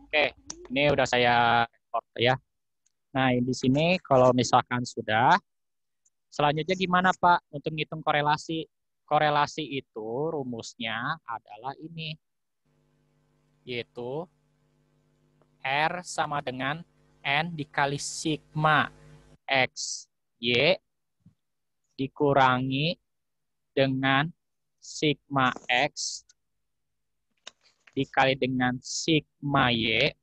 Oke, ini udah saya record ya. Nah, di sini kalau misalkan sudah, selanjutnya gimana Pak untuk ngitung korelasi? Korelasi itu rumusnya adalah ini, yaitu R sama dengan N dikali sigma X Y dikurangi dengan sigma X dikali dengan sigma Y,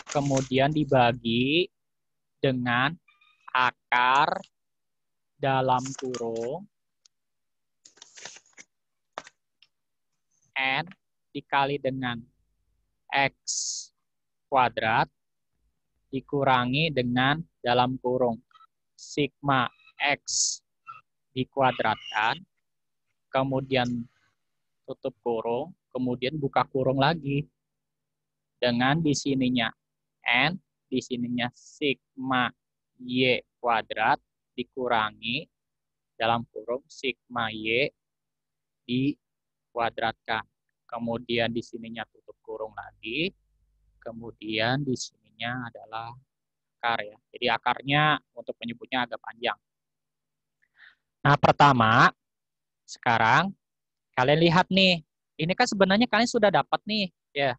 kemudian dibagi dengan akar dalam kurung N dikali dengan X kuadrat dikurangi dengan dalam kurung sigma X dikuadratkan, kemudian tutup kurung, kemudian buka kurung lagi. Dengan di sininya N, di sininya sigma Y kuadrat dikurangi dalam kurung sigma Y dikuadratkan. Kemudian di sininya tutup kurung lagi. Kemudian di sininya adalah akar ya. Jadi akarnya untuk menyebutnya agak panjang. Nah, pertama, sekarang kalian lihat nih. Ini kan sebenarnya kalian sudah dapat nih, ya.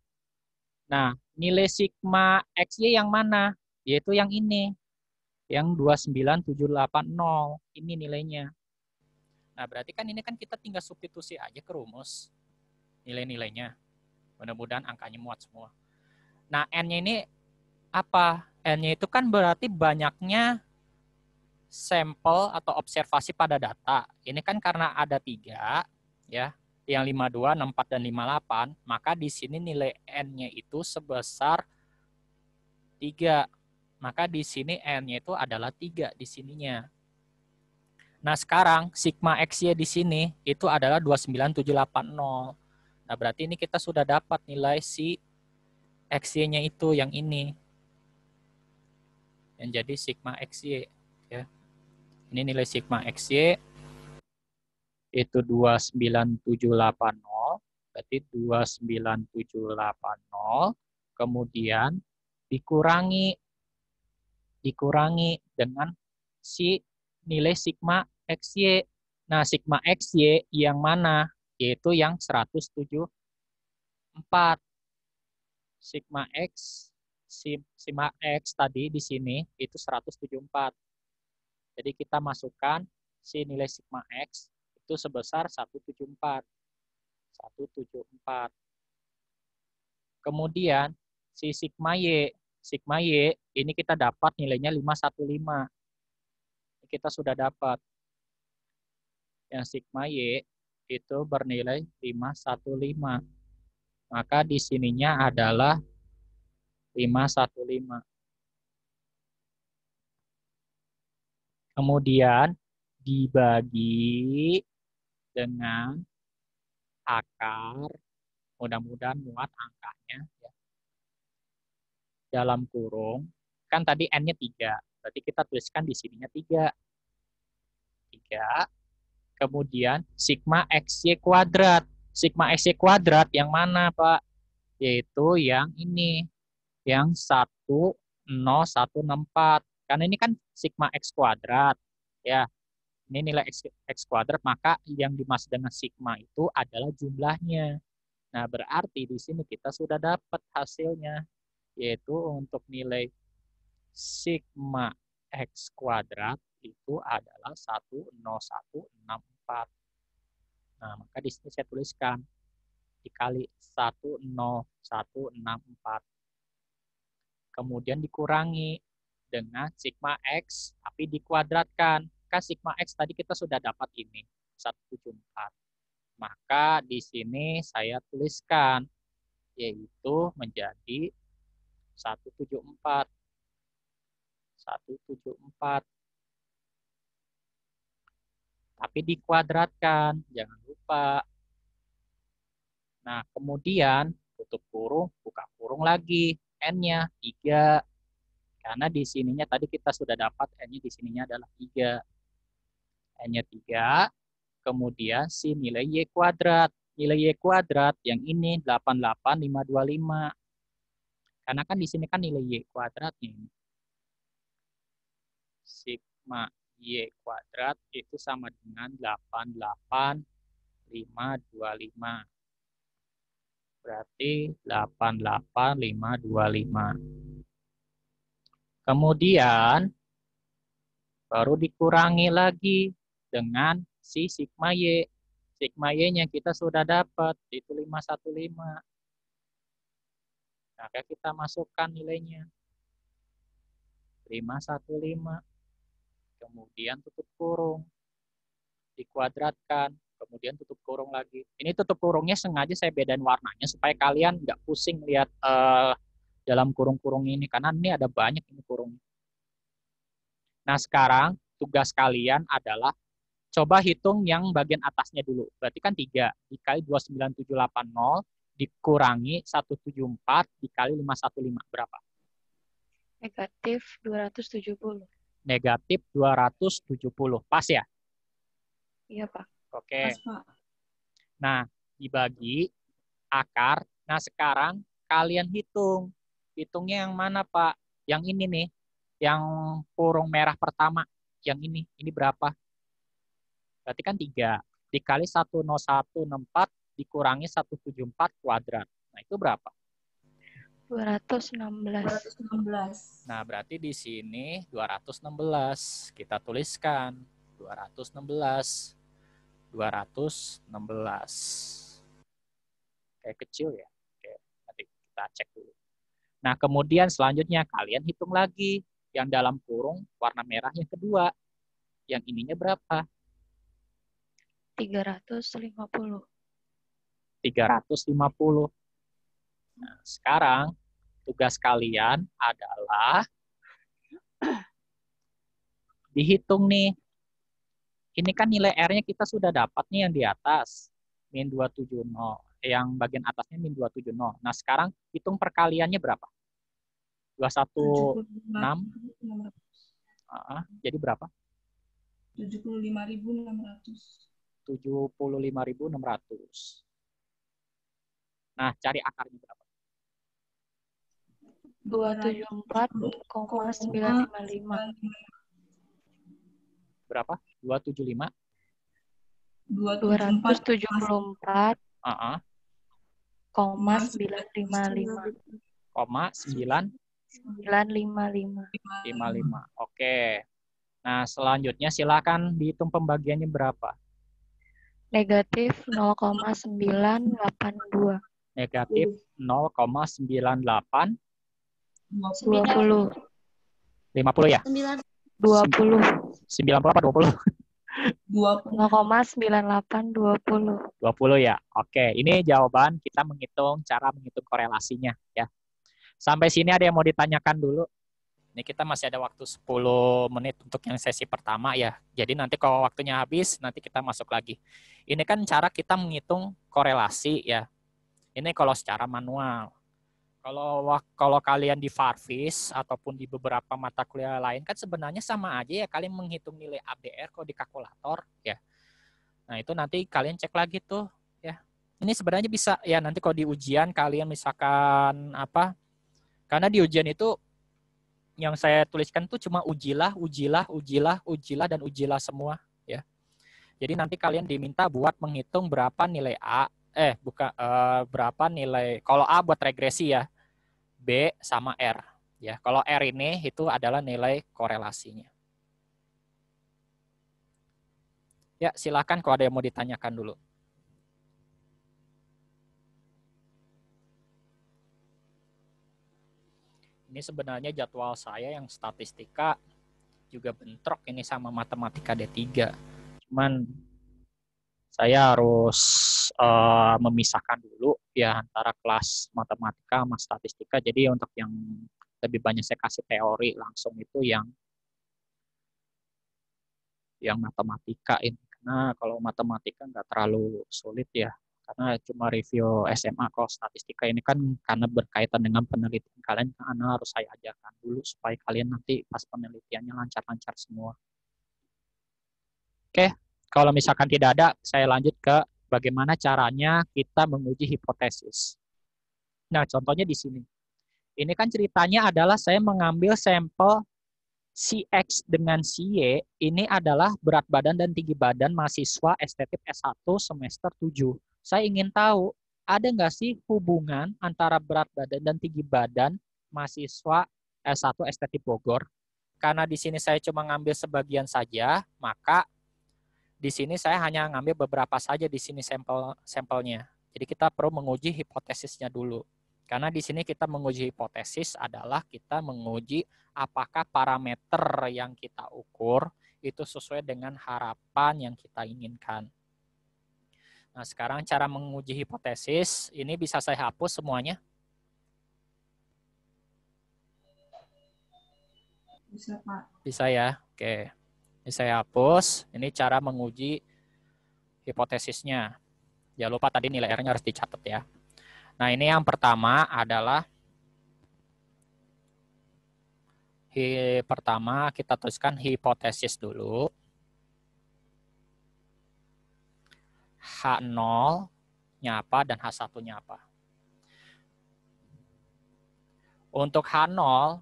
Nah, nilai sigma XY yang mana? Yaitu yang ini. Yang 29780. Ini nilainya. Nah, berarti kan ini kan kita tinggal substitusi aja ke rumus nilai-nilainya. Mudah-mudahan angkanya muat semua. Nah, N-nya ini apa? N-nya itu kan berarti banyaknya sampel atau observasi pada data. Ini kan karena ada 3, ya, yang 52, 64, dan 58, maka di sini nilai N-nya itu sebesar 3. Maka di sini N-nya itu adalah 3 di sininya. Nah, sekarang sigma X-Y di sini itu adalah 29780. Nah, berarti ini kita sudah dapat nilai si XY-nya itu yang ini. Yang jadi sigma XY. Ya. Ini nilai sigma XY itu 29780. Berarti 29780. Kemudian dikurangi dengan si nilai sigma XY. Nah, sigma XY yang mana? Yaitu yang 174. Sigma X, sigma X tadi di sini itu 174. Jadi kita masukkan si nilai sigma X itu sebesar 174. 174. Kemudian si sigma Y ini kita dapat nilainya 515. Kita sudah dapat. Yang sigma Y itu bernilai 515. Maka di sininya adalah 515. Kemudian dibagi dengan akar, mudah-mudahan muat angkanya. Ya. Dalam kurung, kan tadi N-nya 3, berarti kita tuliskan di sininya 3. 3. Kemudian sigma XY kuadrat. Sigma XY kuadrat yang mana, Pak? Yaitu yang ini, yang 10164. Karena ini kan sigma X kuadrat. Ya, ini nilai X kuadrat, maka yang dimaksud dengan sigma itu adalah jumlahnya. Nah, berarti di sini kita sudah dapat hasilnya, yaitu untuk nilai sigma X kuadrat itu adalah 10164. Nah, maka di sini saya tuliskan dikali 10164. Kemudian dikurangi dengan sigma X, tapi dikuadratkan. Kan sigma X tadi kita sudah dapat ini, 174. Maka di sini saya tuliskan, yaitu menjadi 174. 174. Tapi dikuadratkan, jangan lupa. Nah, kemudian tutup kurung, buka kurung lagi. N-nya 3. Karena di sininya tadi kita sudah dapat N-nya di sininya adalah 3. N-nya 3. Kemudian si nilai Y kuadrat. nilai Y kuadrat. Yang ini 88525. Karena kan di sini kan nilai Y kuadratnya. Sigma Y kuadrat itu sama dengan 88525. Berarti 88525. Kemudian baru dikurangi lagi dengan si sigma Y. Sigma Y-nya kita sudah dapat, itu 515. Maka kita masukkan nilainya. 515. Kemudian tutup kurung. Dikuadratkan. Kemudian tutup kurung lagi. Ini tutup kurungnya sengaja saya bedain warnanya supaya kalian nggak pusing lihat dalam kurung-kurung ini. Karena ini ada banyak ini kurungnya. Nah sekarang tugas kalian adalah coba hitung yang bagian atasnya dulu. Berarti kan 3 dikali 29780 dikurangi 174 dikali 515 berapa? Negatif 270. Negatif 270. Pas ya? Iya, Pak. Oke. Pas, Pak. Nah, dibagi akar. Nah, sekarang kalian hitung. Hitungnya yang mana, Pak? Yang ini nih. Yang kurung merah pertama. Yang ini. Ini berapa? Berarti kan 3 dikali 10164 dikurangi 174 kuadrat. Nah, itu berapa? 216. Nah, berarti di sini 216. Kita tuliskan 216. 216. Kayak kecil ya. Oke, nanti kita cek dulu. Nah, kemudian selanjutnya kalian hitung lagi yang dalam kurung warna merah yang kedua. Yang ininya berapa? 350. 350. Nah, sekarang tugas kalian adalah dihitung nih. Ini kan nilai R-nya kita sudah dapat nih yang di atas. Min 270. Yang bagian atasnya min 270. Nah, sekarang hitung perkaliannya berapa? 216. Jadi berapa? 75.600. 75.600. Nah, cari akarnya berapa? 274,955. Berapa? 275? 274,955. Koma 955. Oke. Nah, selanjutnya silakan dihitung pembagiannya berapa? Negatif 0,982. Negatif 0,98. 20. 50 ya? 20. 90 apa 20? 0,9820. 20 ya. Oke, ini jawaban kita menghitung cara menghitung korelasinya ya. Sampai sini ada yang mau ditanyakan dulu? Ini kita masih ada waktu 10 menit untuk yang sesi pertama ya. Jadi nanti kalau waktunya habis, nanti kita masuk lagi. Ini kan cara kita menghitung korelasi ya. Ini kalau secara manual. Kalau kalian di Farvis ataupun di beberapa mata kuliah lain kan sebenarnya sama aja ya, kalian menghitung nilai ABR kalau di kalkulator ya. Nah, itu nanti kalian cek lagi tuh ya. Ini sebenarnya bisa ya nanti kalau di ujian kalian misalkan apa? Karena di ujian itu yang saya tuliskan tuh cuma ujilah, dan ujilah semua ya. Jadi nanti kalian diminta buat menghitung berapa nilai A, berapa nilai, kalau A buat regresi ya, B sama R. Ya, kalau R ini itu adalah nilai korelasinya. Ya, silakan kalau ada yang mau ditanyakan dulu. Ini sebenarnya jadwal saya yang statistika juga bentrok ini sama matematika D3. Cuman saya harus memisahkan dulu ya antara kelas matematika sama statistika. Jadi untuk yang lebih banyak saya kasih teori langsung itu yang matematika ini. Karena kalau matematika nggak terlalu sulit ya. Karena cuma review SMA. Kalau statistika ini kan karena berkaitan dengan penelitian kalian, karena harus saya ajarkan dulu supaya kalian nanti pas penelitiannya lancar-lancar semua. Oke, kalau misalkan tidak ada, saya lanjut ke bagaimana caranya kita menguji hipotesis. Nah, contohnya di sini. Ini kan ceritanya adalah saya mengambil sampel si X dengan si Y, ini adalah berat badan dan tinggi badan mahasiswa estetik S1 semester 7. Saya ingin tahu, ada nggak sih hubungan antara berat badan dan tinggi badan mahasiswa S1 estetik Bogor? Karena di sini saya cuma ngambil sebagian saja, maka di sini saya hanya ngambil beberapa saja di sini sampelnya. Jadi kita perlu menguji hipotesisnya dulu. Karena di sini kita menguji hipotesis adalah kita menguji apakah parameter yang kita ukur itu sesuai dengan harapan yang kita inginkan. Nah, sekarang cara menguji hipotesis, ini bisa saya hapus semuanya? Bisa, Pak. Bisa ya? Oke. Ini saya hapus. Ini cara menguji hipotesisnya. Jangan lupa tadi nilai R-nya harus dicatat ya. Nah, ini yang pertama adalah pertama kita tuliskan hipotesis dulu. H0-nya apa dan H1-nya apa. Untuk H0,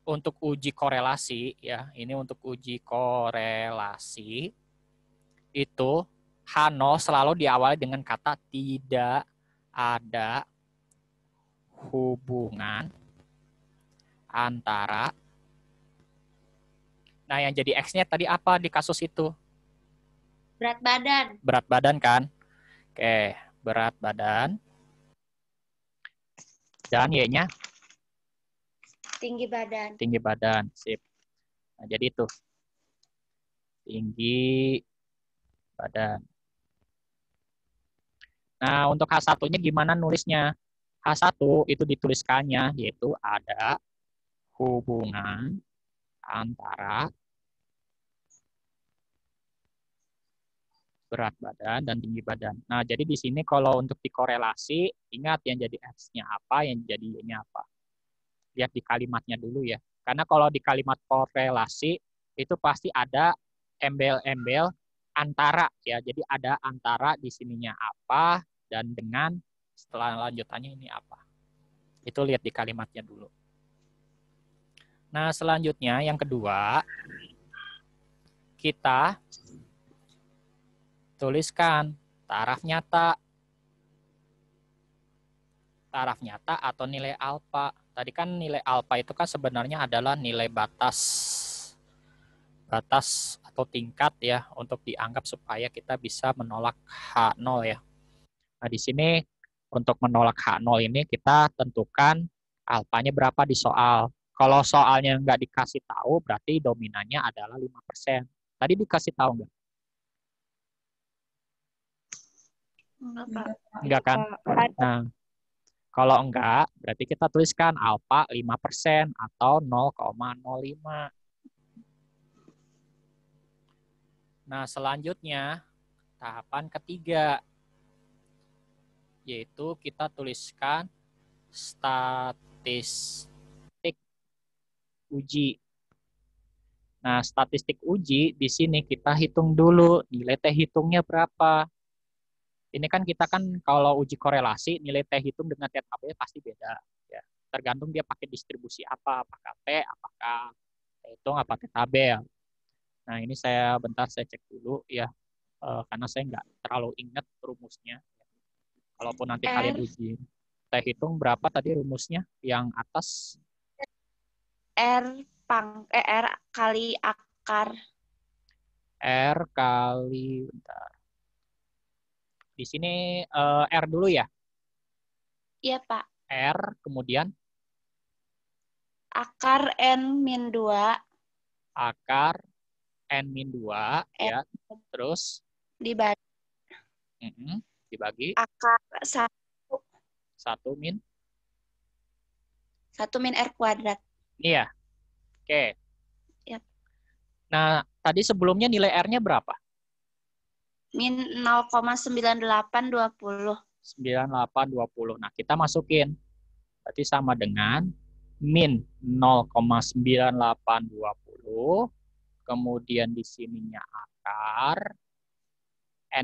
untuk uji korelasi, ya, ini untuk uji korelasi, itu H0 selalu diawali dengan kata tidak ada hubungan antara. Nah, yang jadi X-nya tadi apa di kasus itu? Berat badan. Berat badan kan? Oke, berat badan. Dan Y-nya? Tinggi badan. Tinggi badan, sip. Nah, jadi itu. Tinggi badan. Nah, untuk H1-nya gimana nulisnya? H1 itu dituliskannya, yaitu ada hubungan antara berat badan dan tinggi badan. Nah, jadi di sini kalau untuk dikorelasi, ingat yang jadi X-nya apa, yang jadi Y-nya apa. Lihat di kalimatnya dulu ya. Karena kalau di kalimat korelasi, itu pasti ada embel-embel antara ya. Jadi ada antara di sininya apa, dan dengan setelah lanjutannya ini apa. Itu lihat di kalimatnya dulu. Nah, selanjutnya yang kedua, kita tuliskan taraf nyata. Taraf nyata atau nilai alfa. Tadi kan nilai alfa itu kan sebenarnya adalah nilai batas atau tingkat ya untuk dianggap supaya kita bisa menolak H0 ya. Nah, di sini untuk menolak H0 ini kita tentukan alfanya berapa di soal. Kalau soalnya nggak dikasih tahu, berarti dominannya adalah 5%. Tadi dikasih tahu nggak? Enggak kan? Nah, kalau enggak, berarti kita tuliskan alfa 5% atau 0,05. Nah, selanjutnya tahapan ketiga, yaitu kita tuliskan statistik uji. Nah, statistik uji di sini kita hitung dulu nilai T hitungnya berapa. Ini kan kita kan kalau uji korelasi nilai T hitung dengan T tabel pasti beda ya. Tergantung dia pakai distribusi apa, apakah T, apakah T hitung, apa T tabel. Nah, ini saya cek dulu ya. Karena saya nggak terlalu ingat rumusnya. Kalaupun nanti kalian uji. T hitung berapa tadi rumusnya yang atas? R kali akar. R kali, bentar. Di sini R dulu ya? Iya, Pak. R, kemudian? Akar N-2. Akar N-2, ya. Terus? Dibagi. Dibagi? Akar 1. 1 min? 1 min R kuadrat. Iya. Oke. Yap. Nah, tadi sebelumnya nilai R-nya berapa? Min 0,9820. 9820. Nah, kita masukin. Berarti sama dengan min 0,9820. Kemudian di sininya akar.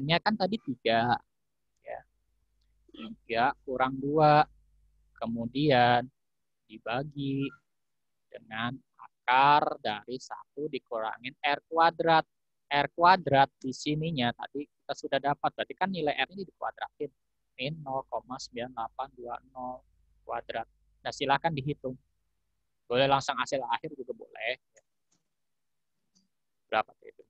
N-nya kan tadi 3. 3 kurang 2. Kemudian dibagi dengan akar dari 1 dikurangin R kuadrat. R kuadrat di sininya tadi kita sudah dapat. Berarti kan nilai R ini dikuadratin. Min 0,9820 kuadrat. Nah, silakan dihitung. Boleh langsung hasil akhir juga boleh. Berapa itu?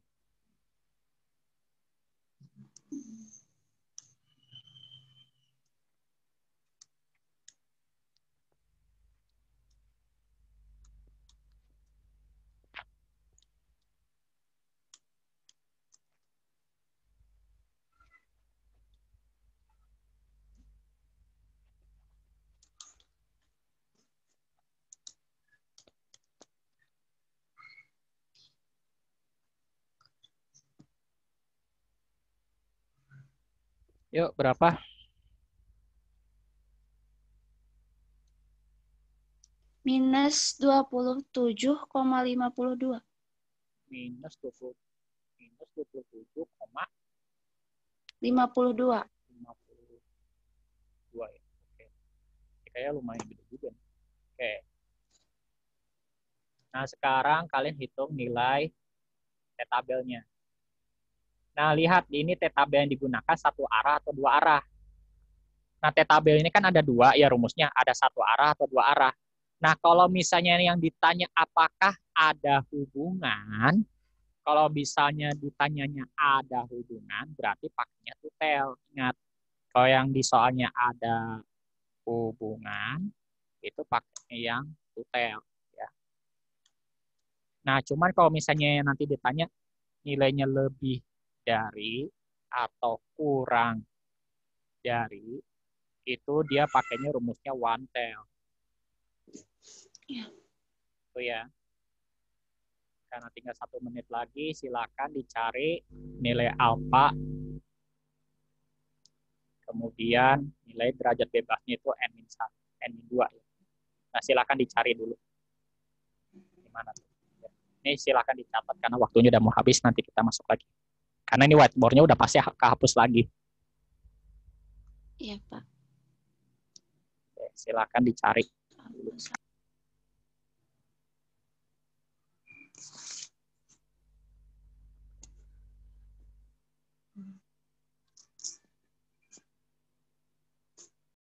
Yuk, berapa? Minus 27,52. Minus 27,52 52. ya. Oke. Kayaknya lumayan gede juga nih. Oke. Nah, sekarang kalian hitung nilai T-tabelnya. Nah, lihat ini T-tabel yang digunakan satu arah atau dua arah. Nah, T-tabel ini kan ada dua ya rumusnya, ada satu arah atau dua arah. Nah, kalau misalnya yang ditanya apakah ada hubungan, kalau misalnya ditanyanya ada hubungan, berarti pakainya tutel. Ingat, kalau yang di soalnya ada hubungan, itu pakainya yang tutel. Ya. Nah, cuman kalau misalnya nanti ditanya nilainya lebih dari atau kurang dari, itu dia pakainya rumusnya one tail. Ya. Itu ya. Karena tinggal 1 menit lagi, silakan dicari nilai alfa. Kemudian nilai derajat bebasnya itu N-1, N-2. Nah, silakan dicari dulu. Gimana tuh? Ini silakan dicatat karena waktunya udah mau habis, nanti kita masuk lagi. Karena ini whiteboard-nya udah pasti kehapus lagi. Iya, Pak. Oke, silakan dicari.